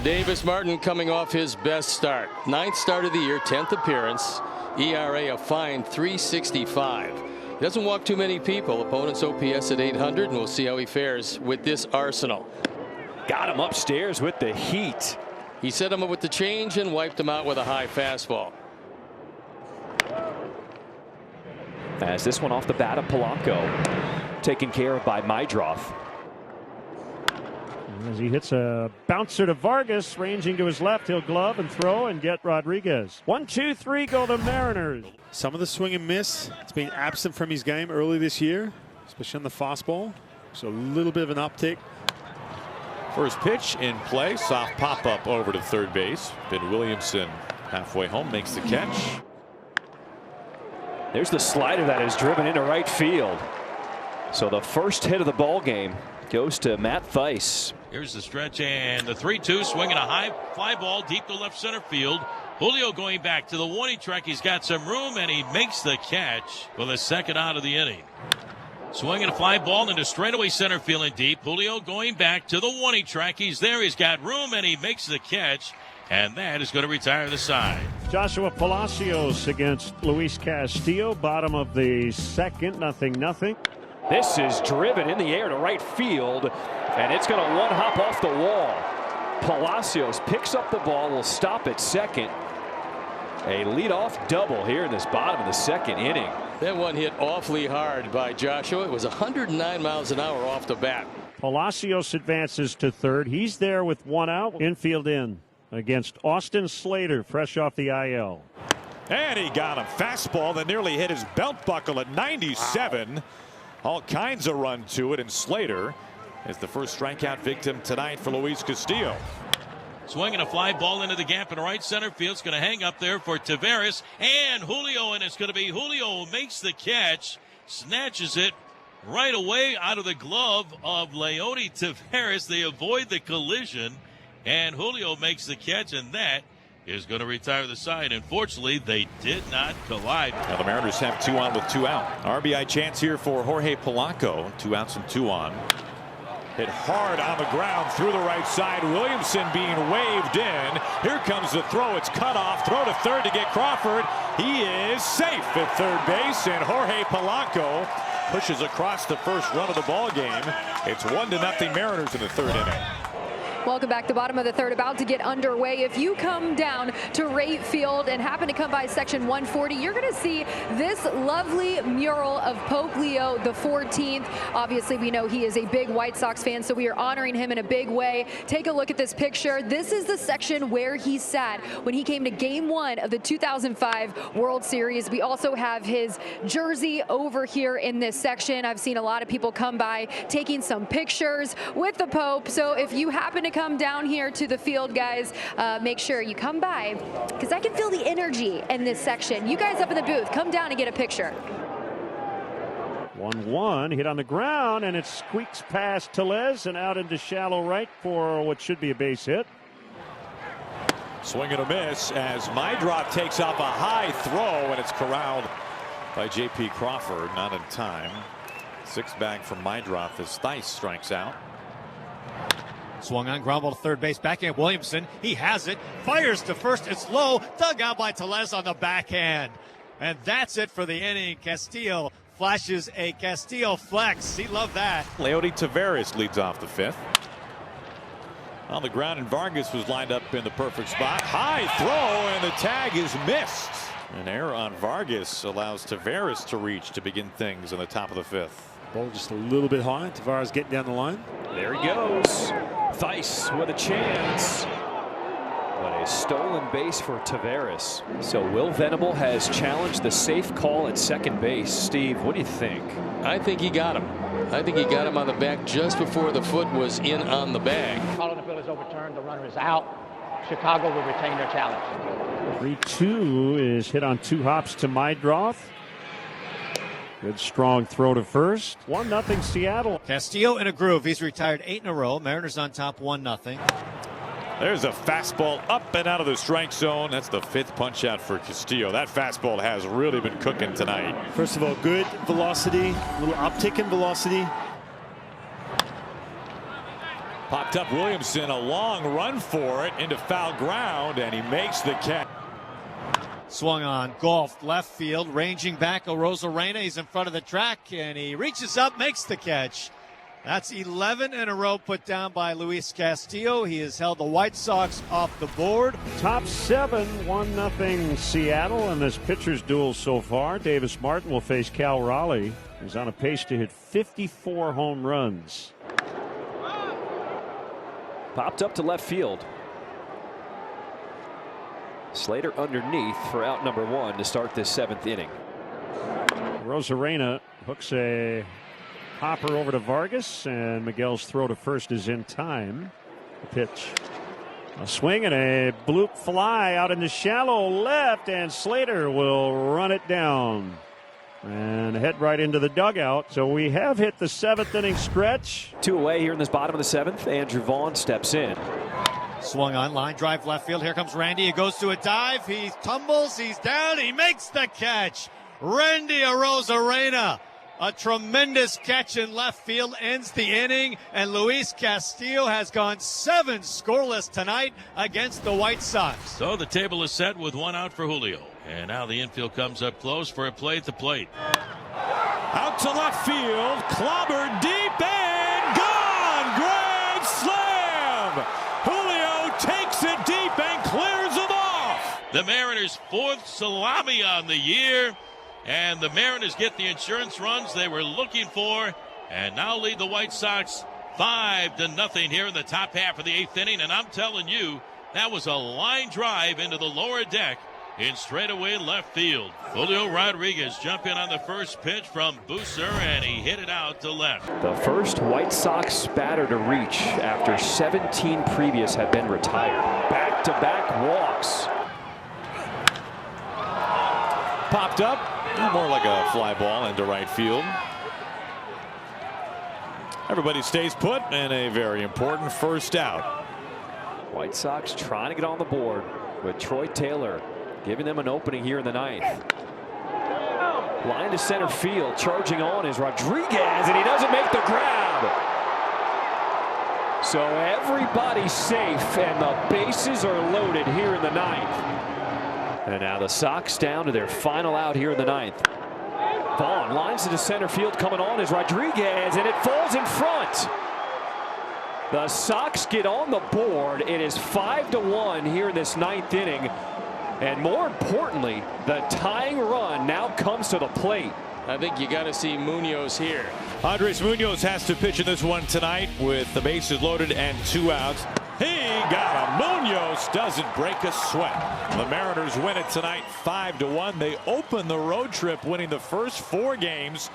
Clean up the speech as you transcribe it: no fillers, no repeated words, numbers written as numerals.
Davis Martin coming off his best start. 9th start of the year, 10th appearance. ERA a fine 3.65. He doesn't walk too many people. Opponent's OPS at 800, and we'll see how he fares with this arsenal. Got him upstairs with the heat. He set him up with the change and wiped him out with a high fastball. As this one off the bat of Polanco, taken care of by Mydroth. As he hits a bouncer to Vargas, ranging to his left, he'll glove and throw and get Rodríguez. 1, 2, 3 go the Mariners. Some of the swing and miss, it's been absent from his game early this year, especially on the fastball. So a little bit of an uptick. First pitch in play, soft pop up over to third base. Ben Williamson halfway home makes the catch. There's the slider that is driven into right field. So the first hit of the ball game goes to Matt Thaiss. Here's the stretch and the 3-2, swinging a high fly ball deep to left center field. Julio going back to the warning track. He's got some room and he makes the catch for the second out of the inning. Swinging a fly ball into straightaway center field and deep. Julio going back to the warning track. He's there. He's got room and he makes the catch. And that is going to retire the side. Joshua Palacios against Luis Castillo. Bottom of the second. 0-0. This is driven in the air to right field, and it's going to one hop off the wall. Palacios picks up the ball, will stop at second. A leadoff double here in this bottom of the second inning. That one hit awfully hard by Joshua. It was 109 miles an hour off the bat. Palacios advances to third. He's there with one out. Infield in against Austin Slater, fresh off the IL. And he got him. Fastball that nearly hit his belt buckle at 97. Wow. All kinds of run to it, and Slater is the first strikeout victim tonight for Luis Castillo. Swinging a fly ball into the gap in right center field. It's going to hang up there for Taveras and Julio, and it's going to be Julio who makes the catch, snatches it right away out of the glove of Leody Taveras. They avoid the collision, and Julio makes the catch, and that is going to retire the side. Unfortunately, they did not collide. Now the Mariners have 2 on with 2 out. RBI chance here for Jorge Polanco. 2 outs and 2 on. Hit hard on the ground through the right side. Williamson being waved in. Here comes the throw. It's cut off. Throw to third to get Crawford. He is safe at third base, and Jorge Polanco pushes across the first run of the ball game. It's 1-0 Mariners in the third inning. Welcome back to the bottom of the third, about to get underway. If you come down to right field and happen to come by section 140, you're going to see this lovely mural of Pope Leo the 14th. Obviously, we know he is a big White Sox fan, so we are honoring him in a big way. Take a look at this picture. This is the section where he sat when he came to Game 1 of the 2005 World Series. We also have his jersey over here in this section. I've seen a lot of people come by taking some pictures with the Pope. So if you happen to come down here to the field, guys, make sure you come by, because I can feel the energy in this section. You guys up in the booth, come down and get a picture. 1-1, hit on the ground, and it squeaks past Tellez and out into shallow right for what should be a base hit. Swing and a miss as Mydroth takes off a high throw, and it's corralled by J.P. Crawford. Not in time. 6 back from Mydroth as Thaiss strikes out. Swung on, ground ball to third base, backhand Williamson. He has it, fires to first. It's low, dug out by Tellez on the backhand. And that's it for the inning. Castillo flashes a Castillo flex. He loved that. Leody Taveras leads off the 5th. On the ground, and Vargas was lined up in the perfect spot. High throw, and the tag is missed. An error on Vargas allows Taveras to reach to begin things in the top of the 5th. Ball just a little bit high. Taveras getting down the line. There he goes. Thaiss with a chance. But a stolen base for Taveras. So Will Venable has challenged the safe call at second base. Steve, what do you think? I think he got him. I think he got him on the back just before the foot was in on the bag. Call on the field is overturned. The runner is out. Chicago will retain their challenge. 3-2 is hit on 2 hops to Mydroth. Good strong throw to first. 1-0 Seattle. Castillo in a groove. He's retired 8 in a row. Mariners on top 1-0. There's a fastball up and out of the strike zone. That's the 5th punch out for Castillo. That fastball has really been cooking tonight. First of all, good velocity, a little uptick in velocity. Popped up Williamson, a long run for it into foul ground, and he makes the catch. Swung on, golfed left field, ranging back Arozarena. He's in front of the track, and he reaches up, makes the catch. That's 11 in a row put down by Luis Castillo. He has held the White Sox off the board. Top 7, 1-0 Seattle in this pitcher's duel so far. Davis Martin will face Cal Raleigh. He's on a pace to hit 54 home runs. Popped up to left field. Slater underneath for out number 1 to start this 7th inning. Arozarena hooks a hopper over to Vargas, and Miguel's throw to first is in time. The pitch. A swing and a bloop fly out in the shallow left, and Slater will run it down and head right into the dugout. So we have hit the 7th inning stretch. 2 away here in this bottom of the 7th. Andrew Vaughn steps in. Swung on, line drive left field. Here comes Randy. He goes to a dive. He tumbles. He's down. He makes the catch. Randy Arozarena. A tremendous catch in left field ends the inning, and Luis Castillo has gone 7 scoreless tonight against the White Sox. So the table is set with 1 out for Julio. And now the infield comes up close for a play at the plate. Out to left field, clobbered deep and gone! Grand slam! Julio takes it deep and clears it off! The Mariners' 4th salami on the year. And the Mariners get the insurance runs they were looking for, and now lead the White Sox 5-0 here in the top half of the 8th inning. And I'm telling you, that was a line drive into the lower deck in straightaway left field. Julio Rodríguez jumping on the first pitch from Booser, and he hit it out to left. The first White Sox batter to reach after 17 previous have been retired. Back-to-back walks. Popped up. More like a fly ball into right field. Everybody stays put, and a very important first out. White Sox trying to get on the board with Troy Taylor giving them an opening here in the 9th. Line to center field, charging on is Rodríguez, and he doesn't make the grab. So everybody's safe, and the bases are loaded here in the 9th. And now the Sox down to their final out here in the 9th. Vaughn lines into center field, coming on is Rodríguez, and it falls in front. The Sox get on the board. It is 5-1 here in this 9th inning. And more importantly, the tying run now comes to the plate. I think you got to see Munoz here. Andres Munoz has to pitch in this one tonight with the bases loaded and 2 outs. He got a Munoz, doesn't break a sweat. The Mariners win it tonight 5-1. They open the road trip winning the first 4 games